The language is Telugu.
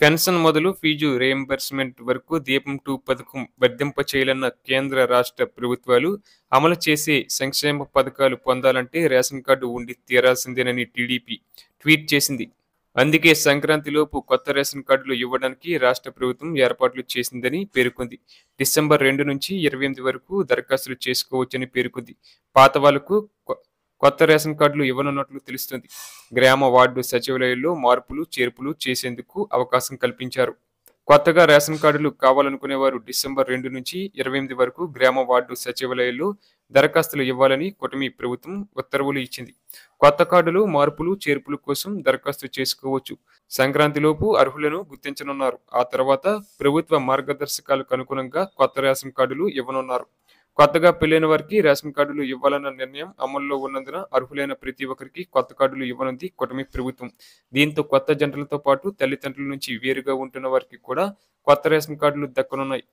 పెన్షన్ మొదలు ఫీజు రీయింబర్స్‌మెంట్ వరకు దీపం 2 పథకం వర్తింపచేయాలన్న కేంద్ర, రాష్ట్ర ప్రభుత్వాలు అమలు చేసే సంక్షేమ పథకాలు పొందాలంటే రేషన్ కార్డు ఉండి తీరాల్సిందేనని టీడీపీ ట్వీట్ చేసింది. అందుకే సంక్రాంతిలోపు కొత్త రేషన్ కార్డులు ఇవ్వడానికి రాష్ట్ర ప్రభుత్వం ఏర్పాట్లు చేసిందని పేర్కొంది. డిసెంబర్ 2 నుంచి 28 వరకు దరఖాస్తులు చేసుకోవచ్చని పేర్కొంది. పాత వాళ్లకు కొత్త రేషన్ కార్డులు ఇవ్వనున్నట్లు తెలుస్తోంది. గ్రామ, వార్డు సచివాలయాల్లో మార్పులు, చేర్పులు చేసేందుకు అవకాశం కల్పించారు. కొత్తగా రేషన్ కార్డులు కావాలనుకునేవారు డిసెంబర్ 2 నుంచి 28 వరకు గ్రామ, వార్డు సచివాలయాల్లో దరఖాస్తులు ఇవ్వాలని కూటమి ప్రభుత్వం ఉత్తర్వులు ఇచ్చింది. కొత్త కార్డులు, మార్పులు, చేర్పుల కోసం దరఖాస్తు చేసుకోవచ్చు. సంక్రాంతిలోపు అర్హులను గుర్తించనున్నారు. ఆ తర్వాత ప్రభుత్వ మార్గదర్శకాలకు అనుగుణంగా కొత్త రేషన్ కార్డులు ఇవ్వనున్నారు. కొత్తగా పెళ్లైన వారికి రేషన్ కార్డులు ఇవ్వాలన్న నిర్ణయం అమల్లో ఉన్నందున అర్హులైన ప్రతి ఒక్కరికి కొత్త కార్డులు ఇవ్వనుంది కూటమి ప్రభుత్వం. దీంతో కొత్త జంటలతో పాటు తల్లిదండ్రుల నుంచి వేరుగా ఉంటున్న వారికి కూడా కొత్త రేషన్ కార్డులు దక్కనున్నాయి.